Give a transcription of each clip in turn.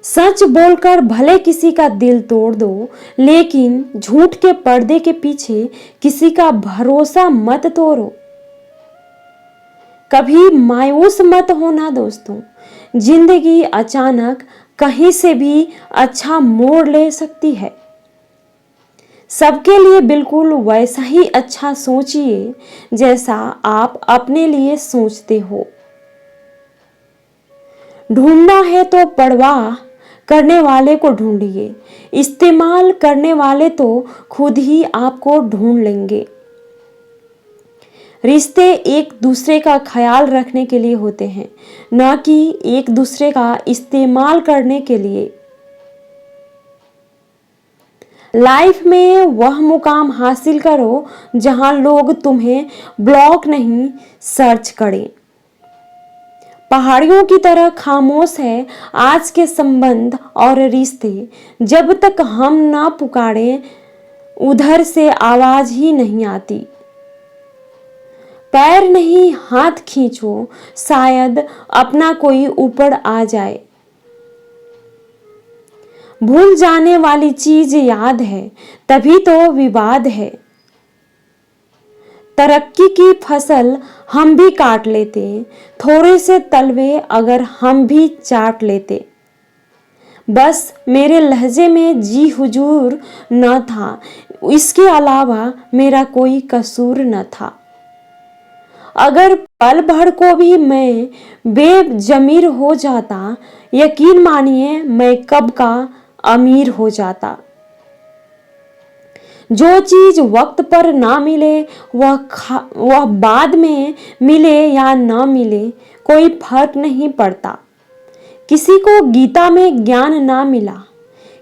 सच बोलकर भले किसी का दिल तोड़ दो, लेकिन झूठ के पर्दे के पीछे किसी का भरोसा मत तोड़ो। कभी मायूस मत होना दोस्तों, जिंदगी अचानक कहीं से भी अच्छा मोड़ ले सकती है। सबके लिए बिल्कुल वैसा ही अच्छा सोचिए जैसा आप अपने लिए सोचते हो। ढूंढना है तो परवाह करने वाले को ढूंढिए, इस्तेमाल करने वाले तो खुद ही आपको ढूंढ लेंगे। रिश्ते एक दूसरे का ख्याल रखने के लिए होते हैं, न कि एक दूसरे का इस्तेमाल करने के लिए। लाइफ में वह मुकाम हासिल करो जहां लोग तुम्हें ब्लॉक नहीं सर्च करें। पहाड़ियों की तरह खामोश है आज के संबंध और रिश्ते। जब तक हम ना पुकारें उधर से आवाज ही नहीं आती। पैर नहीं हाथ खींचो, शायद अपना कोई ऊपर आ जाए। भूल जाने वाली चीज याद है, तभी तो विवाद है। तरक्की की फसल हम भी काट लेते, थोड़े से तलवे अगर हम भी चाट लेते। बस मेरे लहजे में जी हुजूर न था, इसके अलावा मेरा कोई कसूर न था। अगर पल भर को भी मैं बेजमीर हो जाता, यकीन मानिए मैं कब का अमीर हो जाता। जो चीज वक्त पर ना मिले वह बाद में मिले या ना मिले कोई फर्क नहीं पड़ता। किसी को गीता में ज्ञान ना मिला,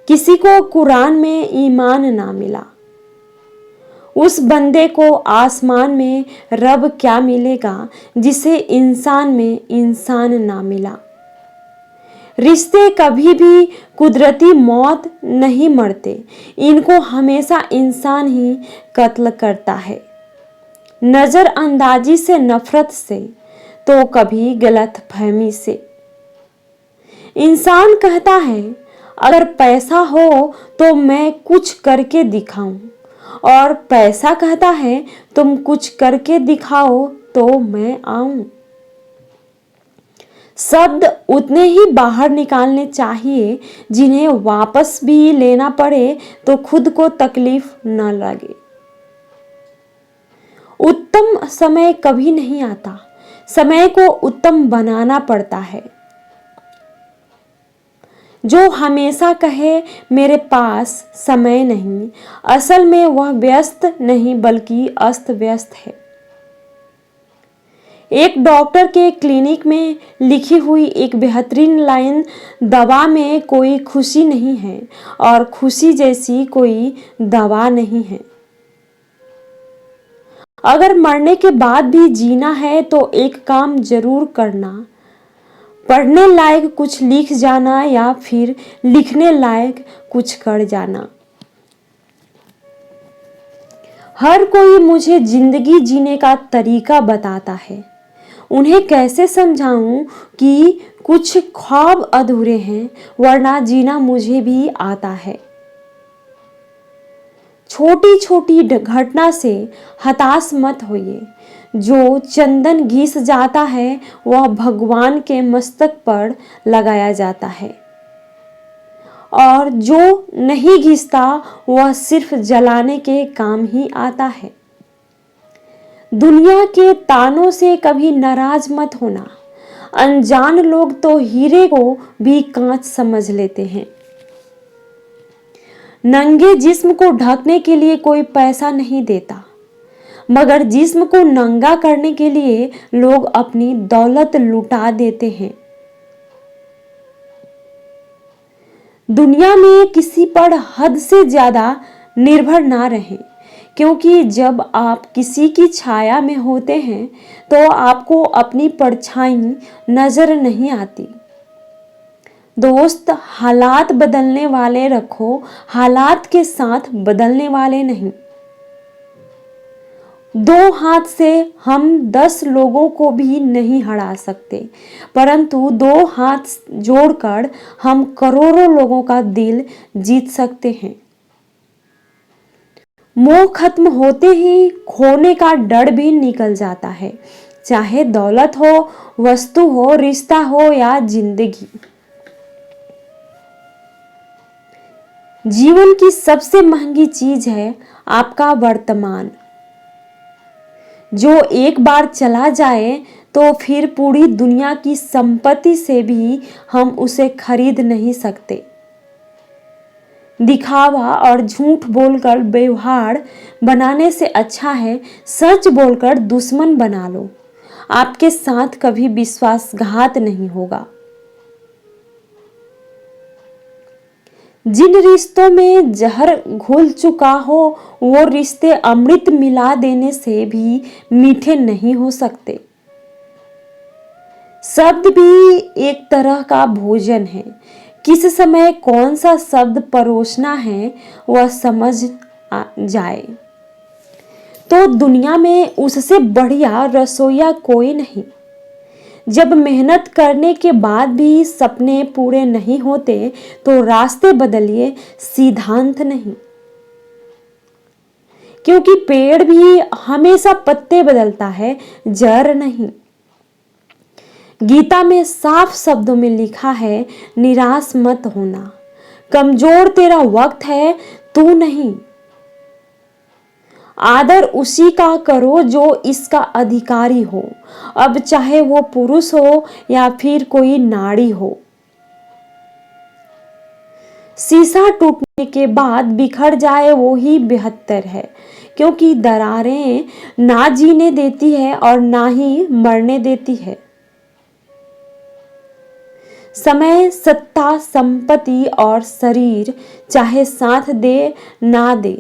किसी को कुरान में ईमान ना मिला, उस बंदे को आसमान में रब क्या मिलेगा जिसे इंसान में इंसान ना मिला। रिश्ते कभी भी कुदरती मौत नहीं मरते, इनको हमेशा इंसान ही कत्ल करता है। नजरअंदाजी से, नफरत से, तो कभी गलतफहमी से। इंसान कहता है अगर पैसा हो तो मैं कुछ करके दिखाऊं, और पैसा कहता है तुम कुछ करके दिखाओ तो मैं आऊं। शब्द उतने ही बाहर निकालने चाहिए जिन्हें वापस भी लेना पड़े तो खुद को तकलीफ न लगे। उत्तम समय कभी नहीं आता, समय को उत्तम बनाना पड़ता है। जो हमेशा कहे मेरे पास समय नहीं, असल में वह व्यस्त नहीं बल्कि अस्त व्यस्त है। एक डॉक्टर के क्लिनिक में लिखी हुई एक बेहतरीन लाइन, दवा में कोई खुशी नहीं है और खुशी जैसी कोई दवा नहीं है। अगर मरने के बाद भी जीना है तो एक काम जरूर करना, पढ़ने लायक कुछ लिख जाना या फिर लिखने लायक कुछ कर जाना। हर कोई मुझे जिंदगी जीने का तरीका बताता है, उन्हें कैसे समझाऊं कि कुछ ख्वाब अधूरे हैं, वरना जीना मुझे भी आता है। छोटी छोटी घटना से हताश मत होइए। जो चंदन घिस जाता है वह भगवान के मस्तक पर लगाया जाता है, और जो नहीं घिसता वह सिर्फ जलाने के काम ही आता है। दुनिया के तानों से कभी नाराज मत होना। अनजान लोग तो हीरे को भी कांच समझ लेते हैं। नंगे जिस्म को ढकने के लिए कोई पैसा नहीं देता, मगर जिस्म को नंगा करने के लिए लोग अपनी दौलत लुटा देते हैं। दुनिया में किसी पर हद से ज्यादा निर्भर ना रहें, क्योंकि जब आप किसी की छाया में होते हैं तो आपको अपनी परछाई नजर नहीं आती। दोस्त हालात बदलने वाले रखो, हालात के साथ बदलने वाले नहीं। दो हाथ से हम 10 लोगों को भी नहीं हरा सकते, परंतु दो हाथ जोड़कर हम करोड़ों लोगों का दिल जीत सकते हैं। मोह खत्म होते ही खोने का डर भी निकल जाता है, चाहे दौलत हो, वस्तु हो, रिश्ता हो या जिंदगी। जीवन की सबसे महंगी चीज है आपका वर्तमान, जो एक बार चला जाए तो फिर पूरी दुनिया की संपत्ति से भी हम उसे खरीद नहीं सकते। दिखावा और झूठ बोलकर व्यवहार बनाने से अच्छा है सच बोलकर दुश्मन बना लो, आपके साथ कभी विश्वासघात नहीं होगा। जिन रिश्तों में जहर घुल चुका हो वो रिश्ते अमृत मिला देने से भी मीठे नहीं हो सकते। शब्द भी एक तरह का भोजन है, किस समय कौन सा शब्द परोसना है वह समझ आ जाए तो दुनिया में उससे बढ़िया रसोइया कोई नहीं। जब मेहनत करने के बाद भी सपने पूरे नहीं होते तो रास्ते बदलिए, सिद्धांत नहीं। क्योंकि पेड़ भी हमेशा पत्ते बदलता है, जड़ नहीं। गीता में साफ शब्दों में लिखा है, निराश मत होना, कमजोर तेरा वक्त है, तू नहीं। आदर उसी का करो जो इसका अधिकारी हो, अब चाहे वो पुरुष हो या फिर कोई नारी हो। शीशा टूटने के बाद बिखर जाए वो ही बेहतर है, क्योंकि दरारें ना जीने देती है और ना ही मरने देती है। समय, सत्ता, संपत्ति और शरीर चाहे साथ दे ना दे,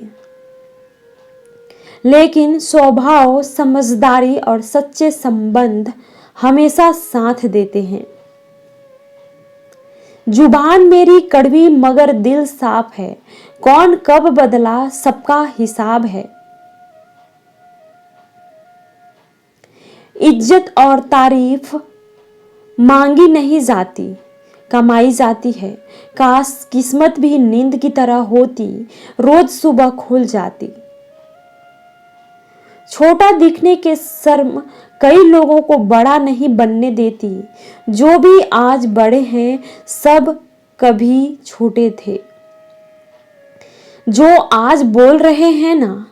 लेकिन स्वभाव, समझदारी और सच्चे संबंध हमेशा साथ देते हैं। जुबान मेरी कड़वी मगर दिल साफ है, कौन कब बदला सबका हिसाब है। इज्जत और तारीफ मांगी नहीं जाती, कमाई जाती है। काश किस्मत भी नींद की तरह होती, रोज सुबह खुल जाती। छोटा दिखने के शर्म कई लोगों को बड़ा नहीं बनने देती। जो भी आज बड़े हैं सब कभी छोटे थे। जो आज बोल रहे हैं ना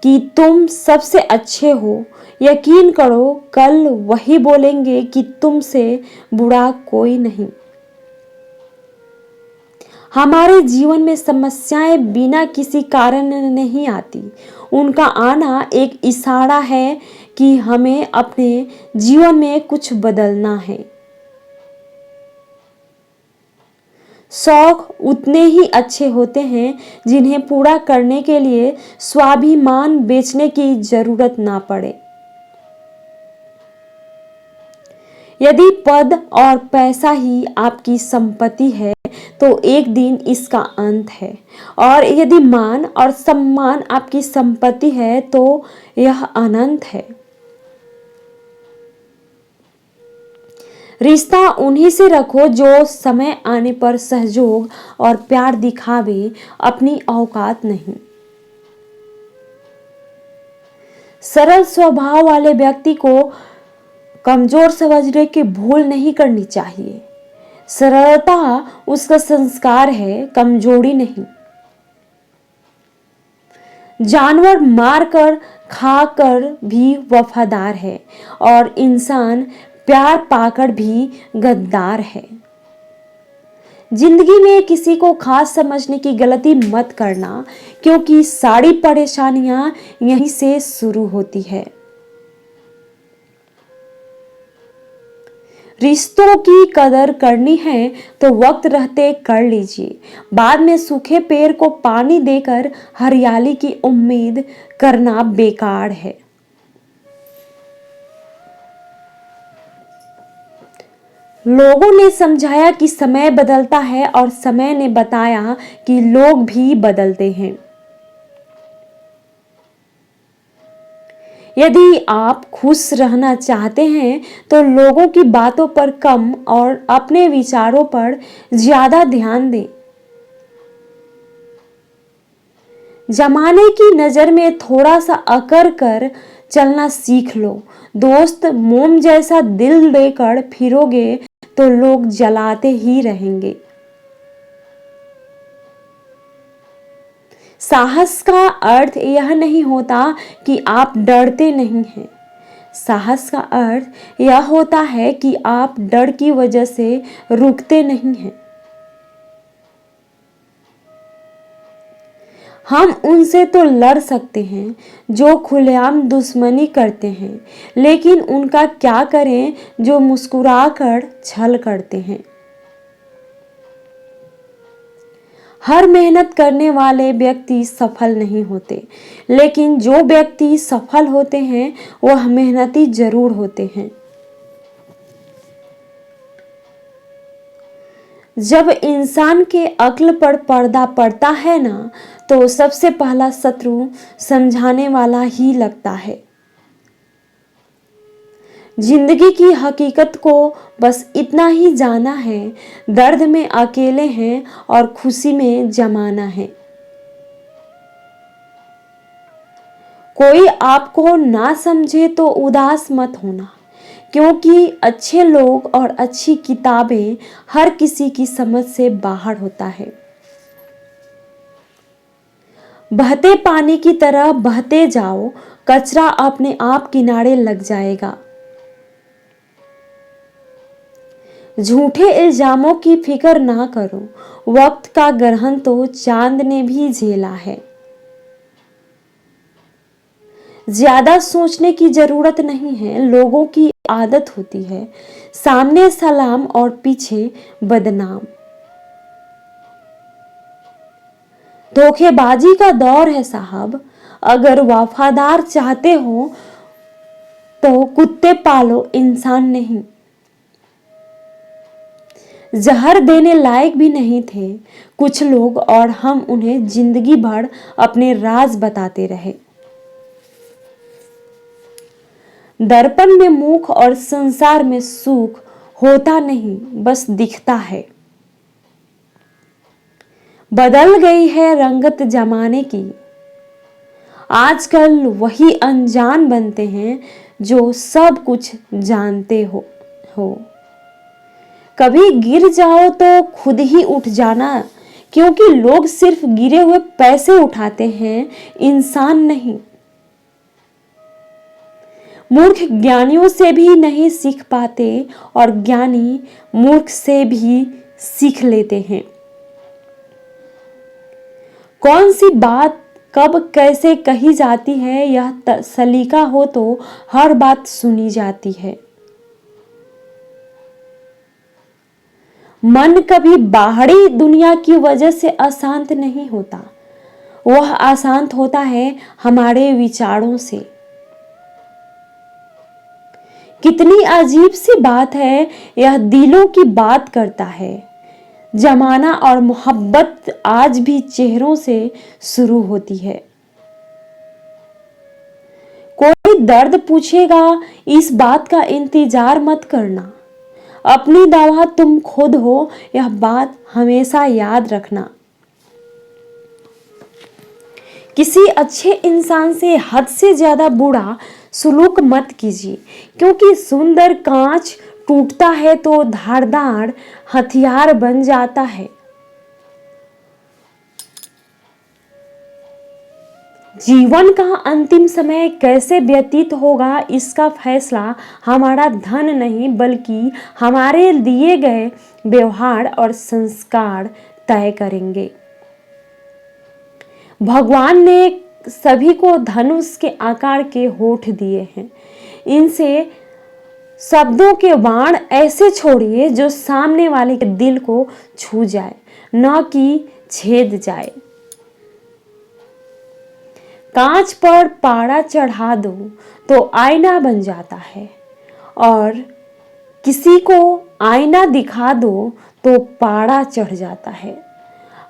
कि तुम सबसे अच्छे हो, यकीन करो कल वही बोलेंगे कि तुमसे बुरा कोई नहीं। हमारे जीवन में समस्याएं बिना किसी कारण नहीं आती, उनका आना एक इशारा है कि हमें अपने जीवन में कुछ बदलना है। शौक उतने ही अच्छे होते हैं जिन्हें पूरा करने के लिए स्वाभिमान बेचने की जरूरत ना पड़े। यदि पद और पैसा ही आपकी संपत्ति है तो एक दिन इसका अंत है, और यदि मान और सम्मान आपकी संपत्ति है तो यह अनंत है। रिश्ता उन्हीं से रखो जो समय आने पर सहयोग और प्यार दिखावे, अपनी औकात नहीं। सरल स्वभाव वाले व्यक्ति को कमजोर समझने की भूल नहीं करनी चाहिए। सरलता उसका संस्कार है, कमजोरी नहीं। जानवर मारकर खाकर भी वफादार है और इंसान प्यार पाकर भी गद्दार है। जिंदगी में किसी को खास समझने की गलती मत करना, क्योंकि सारी परेशानियां यहीं से शुरू होती है। रिश्तों की कदर करनी है तो वक्त रहते कर लीजिए, बाद में सूखे पेड़ को पानी देकर हरियाली की उम्मीद करना बेकार है। लोगों ने समझाया कि समय बदलता है और समय ने बताया कि लोग भी बदलते हैं। यदि आप खुश रहना चाहते हैं तो लोगों की बातों पर कम और अपने विचारों पर ज्यादा ध्यान दें। जमाने की नजर में थोड़ा सा अकड़ कर चलना सीख लो। दोस्त मोम जैसा दिल लेकर फिरोगे तो लोग जलाते ही रहेंगे। साहस का अर्थ यह नहीं होता कि आप डरते नहीं हैं। साहस का अर्थ यह होता है कि आप डर की वजह से रुकते नहीं हैं। हम उनसे तो लड़ सकते हैं जो खुलेआम दुश्मनी करते हैं, लेकिन उनका क्या करें जो मुस्कुराकर छल करते हैं। हर मेहनत करने वाले व्यक्ति सफल नहीं होते, लेकिन जो व्यक्ति सफल होते हैं वह मेहनती जरूर होते हैं। जब इंसान के अक्ल पर पर्दा पड़ता है ना, तो सबसे पहला शत्रु समझाने वाला ही लगता है। जिंदगी की हकीकत को बस इतना ही जाना है, दर्द में अकेले हैं और खुशी में जमाना है। कोई आपको ना समझे तो उदास मत होना, क्योंकि अच्छे लोग और अच्छी किताबें हर किसी की समझ से बाहर होता है। बहते पानी की तरह बहते जाओ, कचरा अपने आप किनारे लग जाएगा। झूठे इल्जामों की फिक्र ना करो, वक्त का ग्रहण तो चांद ने भी झेला है। ज्यादा सोचने की जरूरत नहीं है, लोगों की आदत होती है सामने सलाम और पीछे बदनाम। धोखेबाजी का दौर है साहब, अगर वफादार चाहते हो तो कुत्ते पालो, इंसान नहीं। जहर देने लायक भी नहीं थे कुछ लोग और हम उन्हें जिंदगी भर अपने राज बताते रहे। दर्पण में मुख और संसार में सुख होता नहीं, बस दिखता है। बदल गई है रंगत जमाने की, आजकल वही अनजान बनते हैं जो सब कुछ जानते हो। कभी गिर जाओ तो खुद ही उठ जाना, क्योंकि लोग सिर्फ गिरे हुए पैसे उठाते हैं, इंसान नहीं। मूर्ख ज्ञानियों से भी नहीं सीख पाते और ज्ञानी मूर्ख से भी सीख लेते हैं। कौन सी बात कब कैसे कही जाती है, यह सलीका हो तो हर बात सुनी जाती है। मन कभी बाहरी दुनिया की वजह से अशांत नहीं होता, वह अशांत होता है हमारे विचारों से। कितनी अजीब सी बात है, यह दिलों की बात करता है। जमाना और मोहब्बत आज भी चेहरों से शुरू होती है। कोई दर्द पूछेगा, इस बात का इंतजार मत करना, अपनी दवा तुम खुद हो, यह बात हमेशा याद रखना। किसी अच्छे इंसान से हद से ज्यादा बुरा सुलूक मत कीजिए, क्योंकि सुंदर कांच टूटता है तो धारदार हथियार बन जाता है। जीवन का अंतिम समय कैसे व्यतीत होगा, इसका फैसला हमारा धन नहीं बल्कि हमारे दिए गए व्यवहार और संस्कार तय करेंगे। भगवान ने सभी को धनुष के आकार के होठ दिए हैं, इनसे शब्दों के बाण ऐसे छोड़िए जो सामने वाले के दिल को छू जाए, न कि छेद जाए। कांच पर पारा चढ़ा दो तो आईना बन जाता है, और किसी को आईना दिखा दो तो पारा चढ़ जाता है।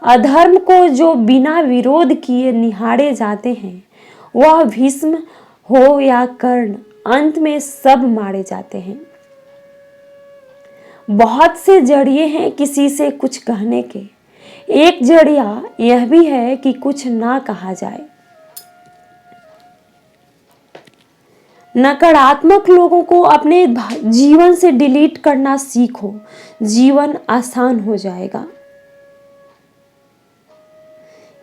अधर्म को जो बिना विरोध किए निहारे जाते हैं, वह भीष्म हो या कर्ण, अंत में सब मारे जाते हैं। बहुत से जरिए हैं किसी से कुछ कहने के, एक जरिया यह भी है कि कुछ ना कहा जाए। नकारात्मक लोगों को अपने जीवन से डिलीट करना सीखो, जीवन आसान हो जाएगा।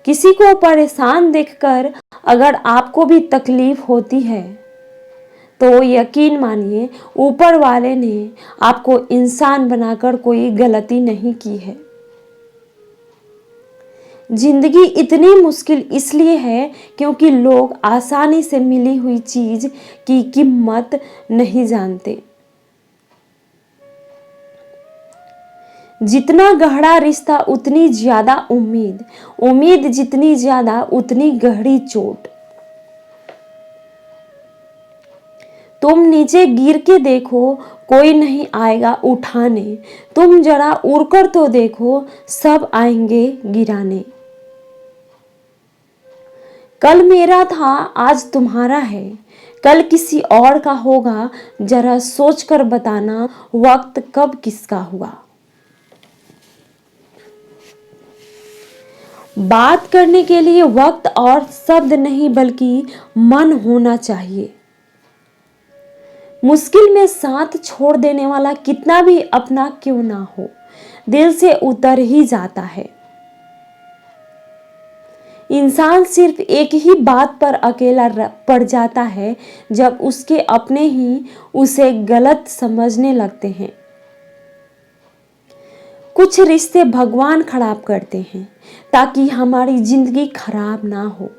किसी को परेशान देखकर अगर आपको भी तकलीफ होती है तो यकीन मानिए ऊपर वाले ने आपको इंसान बनाकर कोई गलती नहीं की है। जिंदगी इतनी मुश्किल इसलिए है क्योंकि लोग आसानी से मिली हुई चीज की कीमत नहीं जानते। जितना गहरा रिश्ता उतनी ज्यादा उम्मीद, उम्मीद जितनी ज्यादा उतनी गहरी चोट। तुम नीचे गिर के देखो, कोई नहीं आएगा उठाने। तुम जरा उड़कर तो देखो, सब आएंगे गिराने। कल मेरा था, आज तुम्हारा है, कल किसी और का होगा, जरा सोचकर बताना वक्त कब किसका हुआ। बात करने के लिए वक्त और शब्द नहीं बल्कि मन होना चाहिए। मुश्किल में साथ छोड़ देने वाला कितना भी अपना क्यों ना हो, दिल से उतर ही जाता है। इंसान सिर्फ एक ही बात पर अकेला पड़ जाता है जब उसके अपने ही उसे गलत समझने लगते हैं। कुछ रिश्ते भगवान खराब करते हैं ताकि हमारी जिंदगी खराब ना हो।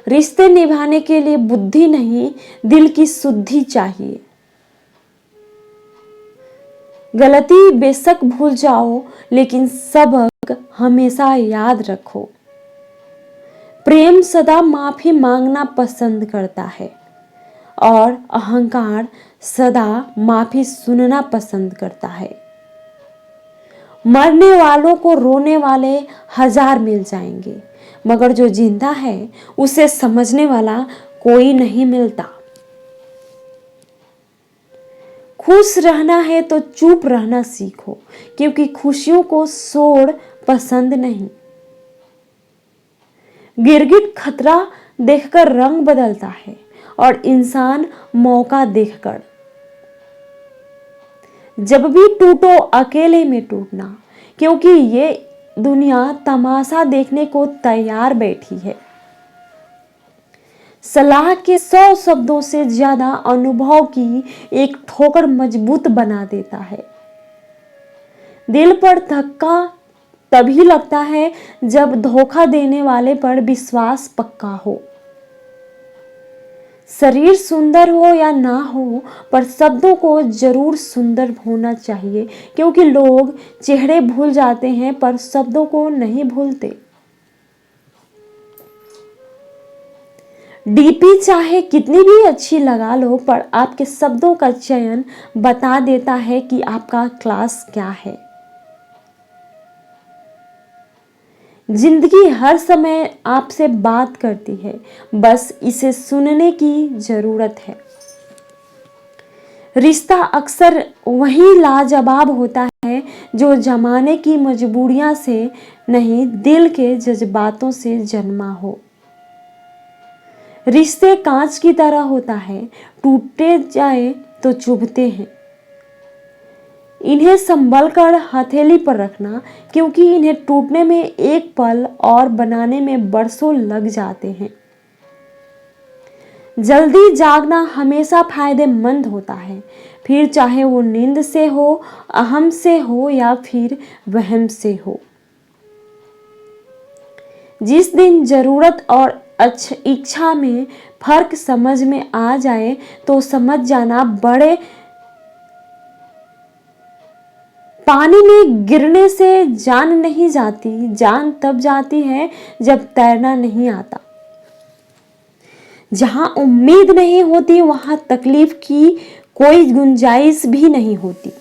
रिश्ते निभाने के लिए बुद्धि नहीं, दिल की शुद्धि चाहिए। गलती बेशक भूल जाओ लेकिन सबक हमेशा याद रखो। प्रेम सदा माफी मांगना पसंद करता है और अहंकार सदा माफी सुनना पसंद करता है। मरने वालों को रोने वाले 1000 मिल जाएंगे, मगर जो जिंदा है उसे समझने वाला कोई नहीं मिलता। खुश रहना है तो चुप रहना सीखो, क्योंकि खुशियों को शोर पसंद नहीं। गिरगिट खतरा देखकर रंग बदलता है और इंसान मौका देखकर। जब भी टूटो अकेले में टूटना, क्योंकि ये दुनिया तमाशा देखने को तैयार बैठी है। सलाह के 100 शब्दों से ज्यादा अनुभव की एक ठोकर मजबूत बना देता है। दिल पर धक्का तभी लगता है जब धोखा देने वाले पर विश्वास पक्का हो। शरीर सुंदर हो या ना हो, पर शब्दों को जरूर सुंदर होना चाहिए, क्योंकि लोग चेहरे भूल जाते हैं पर शब्दों को नहीं भूलते। डीपी चाहे कितनी भी अच्छी लगा लो, पर आपके शब्दों का चयन बता देता है कि आपका क्लास क्या है। जिंदगी हर समय आपसे बात करती है, बस इसे सुनने की जरूरत है। रिश्ता अक्सर वही लाजवाब होता है जो जमाने की मजबूरियां से नहीं, दिल के जज्बातों से जन्मा हो। रिश्ते कांच की तरह होता है, टूटे जाए तो चुभते हैं। इन्हें संभल कर हथेली पर रखना, क्योंकि इन्हें टूटने में एक पल और बनाने में बरसों लग जाते हैं। जल्दी जागना हमेशा फायदेमंद होता है, फिर चाहे वो नींद से हो, अहम से हो या फिर वहम से हो। जिस दिन जरूरत और इच्छा में फर्क समझ में आ जाए तो समझ जाना बड़े पानी में गिरने से जान नहीं जाती, जान तब जाती है जब तैरना नहीं आता। जहां उम्मीद नहीं होती वहां तकलीफ की कोई गुंजाइश भी नहीं होती।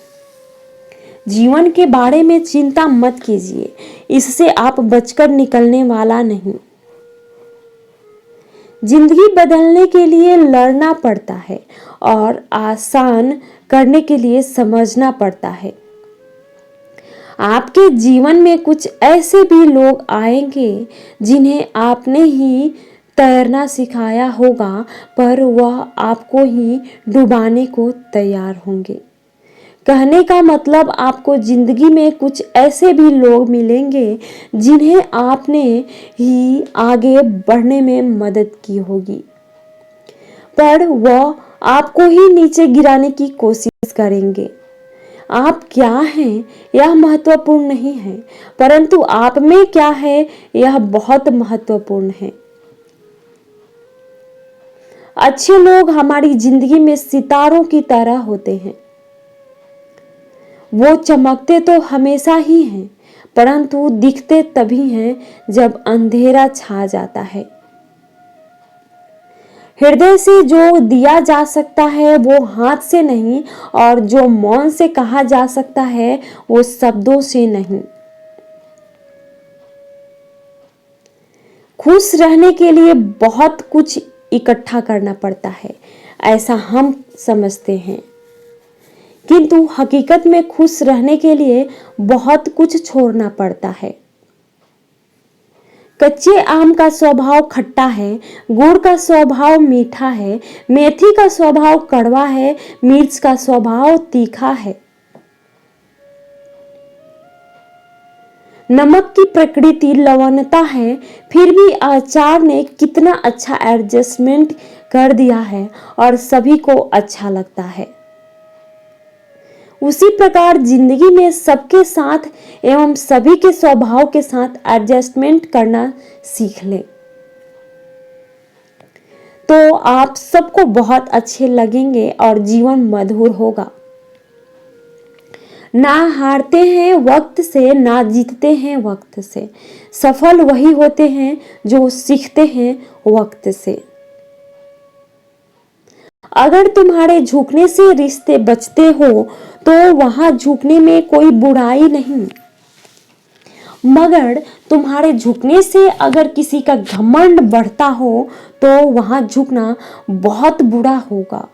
जीवन के बारे में चिंता मत कीजिए, इससे आप बचकर निकलने वाला नहीं। जिंदगी बदलने के लिए लड़ना पड़ता है और आसान करने के लिए समझना पड़ता है। आपके जीवन में कुछ ऐसे भी लोग आएंगे जिन्हें आपने ही तैरना सिखाया होगा, पर वह आपको ही डुबाने को तैयार होंगे। कहने का मतलब, आपको जिंदगी में कुछ ऐसे भी लोग मिलेंगे जिन्हें आपने ही आगे बढ़ने में मदद की होगी, पर वह आपको ही नीचे गिराने की कोशिश करेंगे। आप क्या हैं यह महत्वपूर्ण नहीं है, परंतु आप में क्या है यह बहुत महत्वपूर्ण है। अच्छे लोग हमारी जिंदगी में सितारों की तरह होते हैं। वो चमकते तो हमेशा ही हैं, परंतु दिखते तभी हैं जब अंधेरा छा जाता है। हृदय से जो दिया जा सकता है वो हाथ से नहीं, और जो मौन से कहा जा सकता है वो शब्दों से नहीं। खुश रहने के लिए बहुत कुछ इकट्ठा करना पड़ता है, ऐसा हम समझते हैं, किंतु हकीकत में खुश रहने के लिए बहुत कुछ छोड़ना पड़ता है। कच्चे आम का स्वभाव खट्टा है, गुड़ का स्वभाव मीठा है, मेथी का स्वभाव कड़वा है, मिर्च का स्वभाव तीखा है। नमक की प्रकृति लवणता है, फिर भी अचार ने कितना अच्छा एडजस्टमेंट कर दिया है और सभी को अच्छा लगता है। उसी प्रकार जिंदगी में सबके साथ एवं सभी के स्वभाव के साथ एडजस्टमेंट करना सीख ले, तो आप सबको बहुत अच्छे लगेंगे और जीवन मधुर होगा। ना हारते हैं वक्त से, ना जीतते हैं वक्त से, सफल वही होते हैं जो सीखते हैं वक्त से। अगर तुम्हारे झुकने से रिश्ते बचते हो तो वहां झुकने में कोई बुराई नहीं, मगर तुम्हारे झुकने से अगर किसी का घमंड बढ़ता हो तो वहां झुकना बहुत बुरा होगा।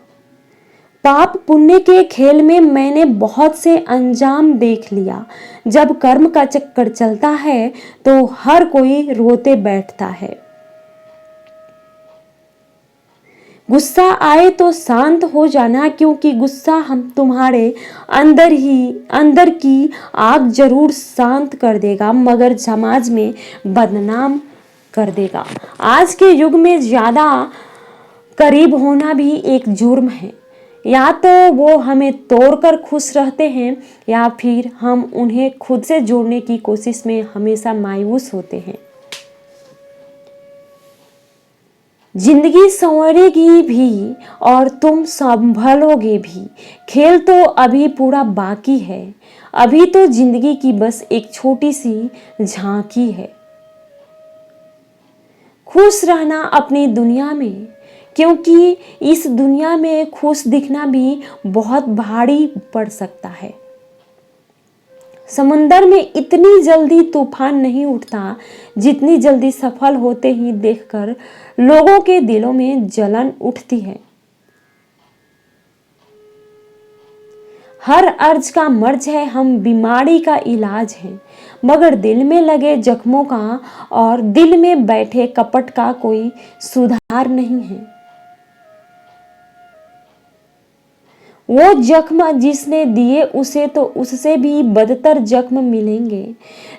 पाप पुण्य के खेल में मैंने बहुत से अंजाम देख लिया। जब कर्म का चक्कर चलता है तो हर कोई रोते बैठता है। गुस्सा आए तो शांत हो जाना, क्योंकि गुस्सा हम तुम्हारे अंदर की आग जरूर शांत कर देगा, मगर समाज में बदनाम कर देगा। आज के युग में ज्यादा करीब होना भी एक जुर्म है। या तो वो हमें तोड़कर खुश रहते हैं, या फिर हम उन्हें खुद से जोड़ने की कोशिश में हमेशा मायूस होते हैं। जिंदगी संवरेगी भी और तुम संभलोगे भी। खेल तो अभी पूरा बाकी है, अभी तो जिंदगी की बस एक छोटी सी झांकी है। खुश रहना अपनी दुनिया में, क्योंकि इस दुनिया में खुश दिखना भी बहुत भारी पड़ सकता है। समुंदर में इतनी जल्दी तूफान नहीं उठता जितनी जल्दी सफल होते ही देखकर लोगों के दिलों में जलन उठती है। हर अर्ज का मर्ज है, हम बीमारी का इलाज है, मगर दिल में लगे जख्मों का और दिल में बैठे कपट का कोई सुधार नहीं है। वो जख्म जिसने दिए उसे तो उससे भी बदतर जख्म मिलेंगे,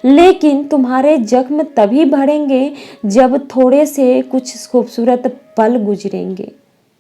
लेकिन तुम्हारे जख्म तभी भरेंगे जब थोड़े से कुछ खूबसूरत पल गुजरेंगे।